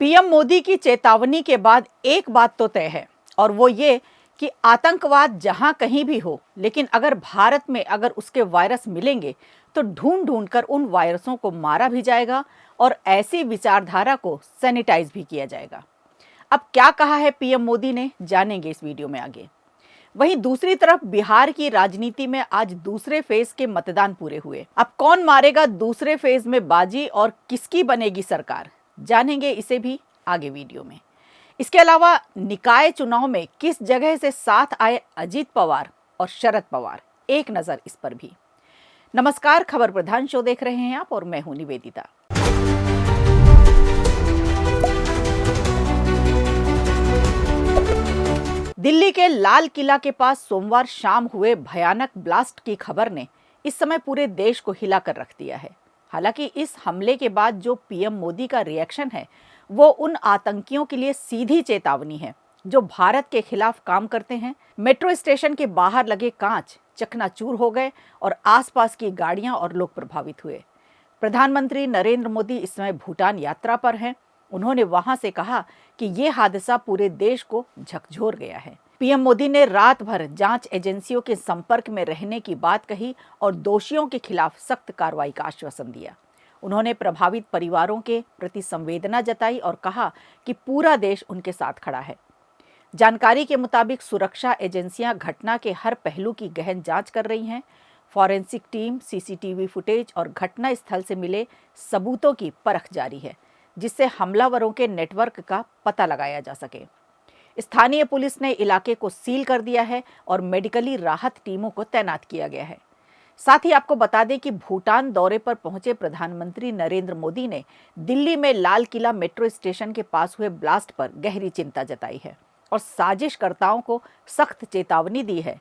PM Modi की चेतावनी के बाद एक बात तो तय है और वो ये कि आतंकवाद जहां कहीं भी हो, लेकिन अगर भारत में अगर उसके वायरस मिलेंगे तो ढूंढ ढूंढ कर उन वायरसों को मारा भी जाएगा और ऐसी विचारधारा को सैनिटाइज भी किया जाएगा। अब क्या कहा है पीएम मोदी ने, जानेंगे इस वीडियो में आगे। वहीं दूसरी तरफ बिहार की राजनीति में आज दूसरे फेज के मतदान पूरे हुए। अब कौन मारेगा दूसरे फेज में बाजी और किसकी बनेगी सरकार, जानेंगे इसे भी आगे वीडियो में। इसके अलावा निकाय चुनाव में किस जगह से साथ आए अजीत पवार और शरद पवार, एक नजर इस पर भी। नमस्कार, खबर प्रधान शो देख रहे हैं आप और मैं हूं निवेदिता। दिल्ली के लाल किला के पास सोमवार शाम हुए भयानक ब्लास्ट की खबर ने इस समय पूरे देश को हिलाकर रख दिया है। हालांकि इस हमले के बाद जो पीएम मोदी का रिएक्शन है वो उन आतंकियों के लिए सीधी चेतावनी है जो भारत के खिलाफ काम करते हैं। मेट्रो स्टेशन के बाहर लगे कांच चकनाचूर हो गए और आसपास की गाड़ियां और लोग प्रभावित हुए। प्रधानमंत्री नरेंद्र मोदी इस समय भूटान यात्रा पर हैं। उन्होंने वहां से कहा कि ये हादसा पूरे देश को झकझोर गया है। पीएम मोदी ने रात भर जांच एजेंसियों के संपर्क में रहने की बात कही और दोषियों के खिलाफ सख्त कार्रवाई का आश्वासन दिया। उन्होंने प्रभावित परिवारों के प्रति संवेदना जताई और कहा कि पूरा देश उनके साथ खड़ा है। जानकारी के मुताबिक सुरक्षा एजेंसियां घटना के हर पहलू की गहन जांच कर रही हैं। फॉरेंसिक टीम सीसीटीवी फुटेज और घटना स्थल से मिले सबूतों की परख जारी है, जिससे हमलावरों के नेटवर्क का पता लगाया जा सके। स्थानीय पुलिस ने इलाके को सील कर दिया है और मेडिकली राहत टीमों को तैनात किया गया है। साथ ही आपको बता दें कि भूटान दौरे पर पहुंचे प्रधानमंत्री नरेंद्र मोदी ने दिल्ली में लाल किला मेट्रो स्टेशन के पास हुए ब्लास्ट पर गहरी चिंता जताई है और साजिशकर्ताओं को सख्त चेतावनी दी है।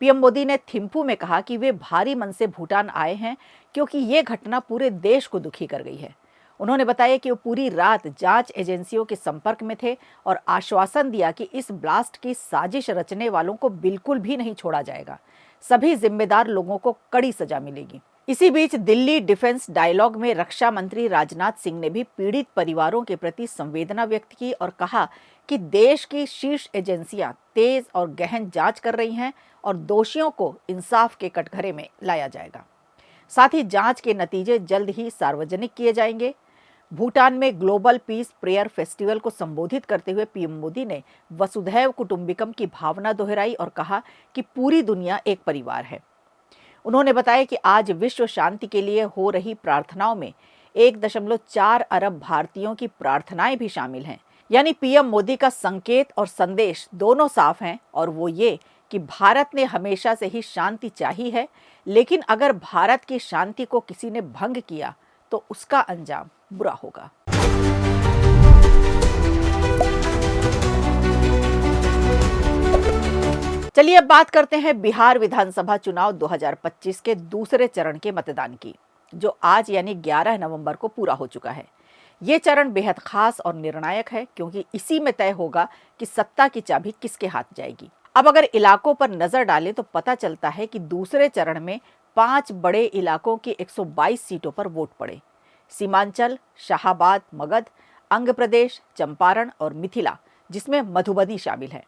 पीएम मोदी ने थिम्पू में कहा कि वे भारी मन से भूटान आए हैं क्योंकि ये घटना पूरे देश को दुखी कर गई है। उन्होंने बताया कि वो पूरी रात जांच एजेंसियों के संपर्क में थे और आश्वासन दिया कि इस ब्लास्ट की साजिश रचने वालों को बिल्कुल भी नहीं छोड़ा जाएगा। सभी जिम्मेदार लोगों को कड़ी सजा मिलेगी। इसी बीच दिल्ली डिफेंस डायलॉग में रक्षा मंत्री राजनाथ सिंह ने भी पीड़ित परिवारों के प्रति संवेदना व्यक्त की और कहा कि देश की शीर्ष एजेंसियां तेज और गहन जांच कर रही हैं और दोषियों को इंसाफ के कटघरे में लाया जाएगा। साथ ही जांच के नतीजे जल्द ही सार्वजनिक किए जाएंगे। भूटान में ग्लोबल पीस प्रेयर फेस्टिवल को संबोधित करते हुए पीएम मोदी ने वसुधैव कुटुंबकम की भावना दोहराई और कहा कि पूरी दुनिया एक परिवार है। उन्होंने बताया कि आज विश्व शांति के लिए हो रही प्रार्थनाओं में 1.4 अरब भारतीयों की प्रार्थनाएं भी शामिल हैं। यानी पीएम मोदी का संकेत और संदेश दोनों साफ हैं और वो ये कि भारत ने हमेशा से ही शांति चाही है, लेकिन अगर भारत की शांति को किसी ने भंग किया तो उसका अंजाम बुरा होगा। चलिए अब बात करते हैं बिहार विधानसभा चुनाव 2025 के दूसरे चरण के मतदान की, जो आज यानी 11 नवंबर को पूरा हो चुका है। ये चरण बेहद खास और निर्णायक है क्योंकि इसी में तय होगा कि सत्ता की चाबी किसके हाथ जाएगी। अब अगर इलाकों पर नजर डालें तो पता चलता है कि दूसरे चरण में 5 बड़े इलाकों की 122 सीटों पर वोट पड़े। सीमांचल, शाहाबाद, मगध, अंग प्रदेश, चंपारण और मिथिला, जिसमें मधुबनी शामिल है।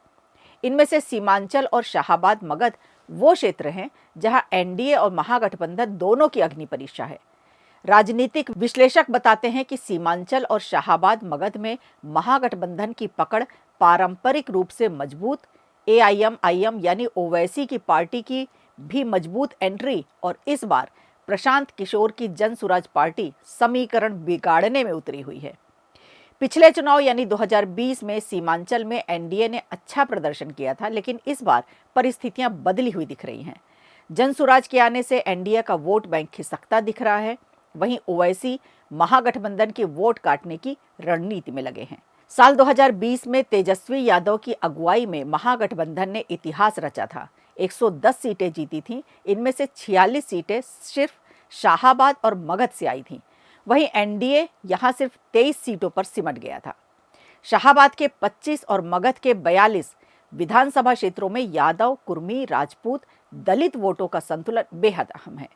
इनमें से सीमांचल और शाहाबाद मगध वो क्षेत्र हैं जहां एनडीए और महागठबंधन दोनों की अग्नि परीक्षा है। राजनीतिक विश्लेषक बताते हैं कि सीमांचल और शाहाबाद मगध में महागठबंधन की पकड़ पारंपरिक रूप से मजबूत, एआईएमआईएम यानी ओवैसी की पार्टी की भी मजबूत एंट्री और इस बार प्रशांत किशोर की जन सुराज पार्टी समीकरण बिगाड़ने में उतरी हुई है। पिछले चुनाव यानी 2020 में सीमांचल में एनडीए ने अच्छा प्रदर्शन किया था, लेकिन इस बार परिस्थितियां बदली हुई दिख रही हैं। जन सुराज के आने से एनडीए का वोट बैंक खिसकता दिख रहा है। वहीं ओवैसी महागठबंधन के वोट काटने की रणनीति में लगे हैं। साल 2020 में तेजस्वी यादव की अगुवाई में महागठबंधन ने इतिहास रचा था। 110 सीटें जीती थीं, इनमें से 46 सीटें सिर्फ शाहाबाद और मगध से आई थीं। वहीं एनडीए यहां सिर्फ 23 सीटों पर सिमट गया था। शाहाबाद के 25 और मगध के 42 विधानसभा क्षेत्रों में यादव, कुर्मी, राजपूत, दलित वोटों का संतुलन बेहद अहम है।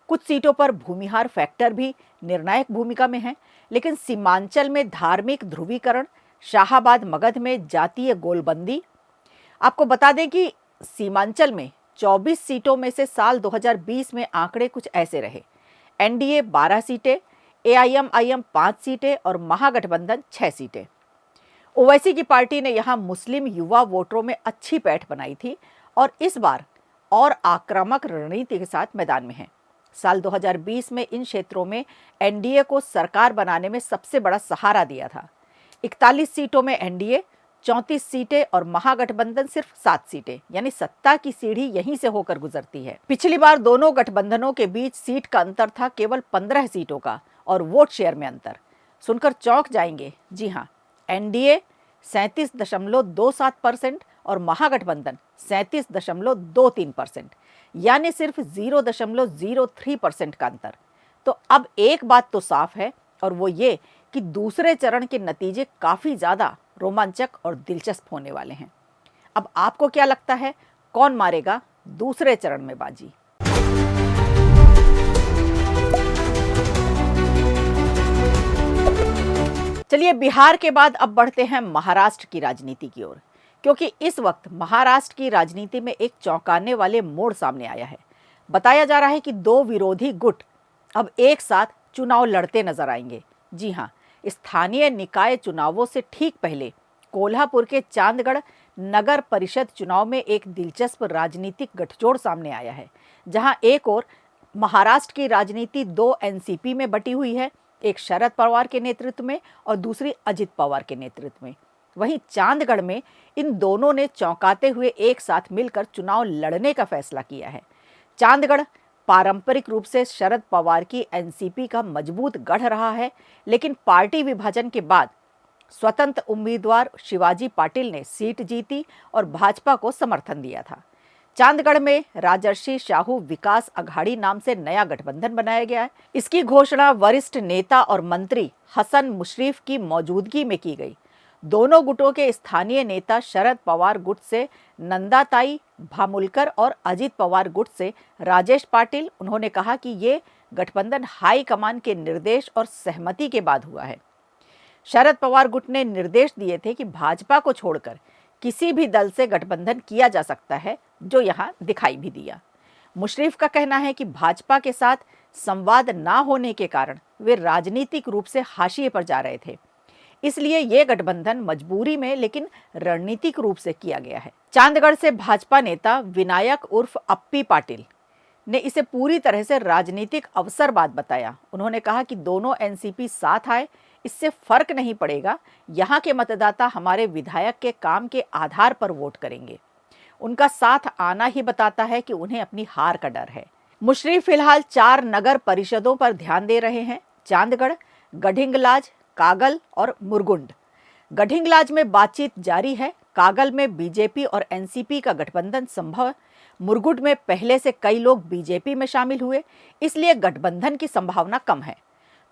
कुछ सीटों पर भूमिहार फैक्टर भी निर्णायक भूमिका में है, लेकिन सीमांचल में धार्मिक ध्रुवीकरण, शाहाबाद मगध में जातीय गोलबंदी। आपको बता दें कि सीमांचल में 24 सीटों में से साल 2020 में आंकड़े कुछ ऐसे रहे। एनडीए 12 सीटें, एआईएमआईएम 5 सीटें और महागठबंधन 6 सीटें। ओवैसी की पार्टी ने यहां मुस्लिम युवा वोटरों में अच्छी पैठ बनाई थी और इस बार और आक्रामक रणनीति के साथ मैदान में है। साल 2020 में इन क्षेत्रों में एनडीए को सरकार बनाने में सबसे बड़ा सहारा दिया था। 41 सीटों में एनडीए, 34 सीटें और महागठबंधन सिर्फ 7 सीटें, यानी सत्ता की सीढ़ी यहीं से होकर गुजरती है। पिछली बार दोनों गठबंधनों के बीच सीट का अंतर था केवल 15 सीटों का और वोट शेयर में अंतर। सुनकर चौंक जाएंगे। जी हाँ, एनडीए 37.27% और महागठबंधन 37.23%, यानी सिर्फ 0.03% का अंतर। तो अब एक बात तो साफ है और वो ये कि दूसरे चरण के नतीजे काफी ज्यादा रोमांचक और दिलचस्प होने वाले हैं। अब आपको क्या लगता है, कौन मारेगा दूसरे चरण में बाजी? चलिए, बिहार के बाद अब बढ़ते हैं महाराष्ट्र की राजनीति की ओर, क्योंकि इस वक्त महाराष्ट्र की राजनीति में एक चौंकाने वाले मोड़ सामने आया है। बताया जा रहा है कि दो विरोधी गुट अब एक साथ चुनाव लड़ते नजर आएंगे। जी हां, स्थानीय निकाय चुनावों से ठीक पहले कोल्हापुर के चांदगढ़ नगर परिषद चुनाव में एक दिलचस्प राजनीतिक गठजोड़ सामने आया है, जहां एक ओर महाराष्ट्र की राजनीति दो एनसीपी में बटी हुई है, एक शरद पवार के नेतृत्व में और दूसरी अजित पवार के नेतृत्व में। वहीं चांदगढ़ में इन दोनों ने चौंकाते हुए एक साथ मिलकर चुनाव लड़ने का फैसला किया है। चांदगढ़ पारंपरिक रूप से शरद पवार की एनसीपी का मजबूत गढ़ रहा है, लेकिन पार्टी विभाजन के बाद स्वतंत्र उम्मीदवार शिवाजी पाटिल ने सीट जीती और भाजपा को समर्थन दिया था। चांदगढ़ में राजर्षि शाहू विकास अघाड़ी नाम से नया गठबंधन बनाया गया है। इसकी घोषणा वरिष्ठ नेता और मंत्री हसन मुशर्रफ की मौजूदगी में की गई। दोनों गुटों के स्थानीय नेता शरद पवार गुट से नंदाताई भामुलकर और अजित पवार गुट से राजेश पाटिल, उन्होंने कहा कि ये गठबंधन हाई कमान के निर्देश और सहमति के बाद हुआ है। शरद पवार गुट ने निर्देश दिए थे कि भाजपा को छोड़कर किसी भी दल से गठबंधन किया जा सकता है, जो यहाँ दिखाई भी दिया। मुशर्रफ का कहना है कि भाजपा के साथ संवाद ना होने के कारण वे राजनीतिक रूप से हाशिए पर जा रहे थे, इसलिए ये गठबंधन मजबूरी में लेकिन रणनीतिक रूप से किया गया है। चांदगढ़ से भाजपा नेता विनायक उर्फ अप्पी पाटिल ने इसे पूरी तरह से राजनीतिक अवसरवाद बताया। उन्होंने कहा कि दोनों एनसीपी साथ आए, इससे फर्क नहीं पड़ेगा, यहाँ के मतदाता हमारे विधायक के काम के आधार पर वोट करेंगे। उनका साथ आना ही बताता है कि उन्हें अपनी हार का डर है। मुशर्रफ फिलहाल 4 नगर परिषदों पर ध्यान दे रहे हैं: चांदगढ़, गढ़िंगलाज, कागल और मुरगुंड। गढ़िंगलाज में बातचीत जारी है, कागल में बीजेपी और एनसीपी का गठबंधन संभव है, मुरगुंड में पहले से कई लोग बीजेपी में शामिल हुए, इसलिए गठबंधन की संभावना कम है।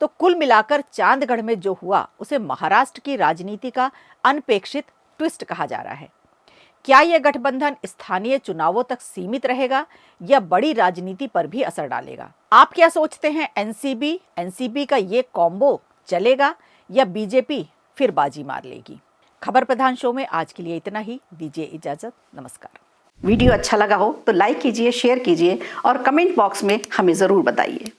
तो कुल मिलाकर चांदगढ़ में जो हुआ उसे महाराष्ट्र की राजनीति का अनपेक्षित ट्विस्ट कहा जा रहा है। क्या यह गठबंधन स्थानीय चुनावों तक सीमित रहेगा या बड़ी राजनीति पर भी असर डालेगा? आप क्या सोचते हैं, एनसीपी का ये कॉम्बो चलेगा या बीजेपी फिर बाजी मार लेगी? खबर प्रधान शो में आज के लिए इतना ही। दीजिए इजाजत, नमस्कार। वीडियो अच्छा लगा हो तो लाइक कीजिए, शेयर कीजिए और कमेंट बॉक्स में हमें जरूर बताइए।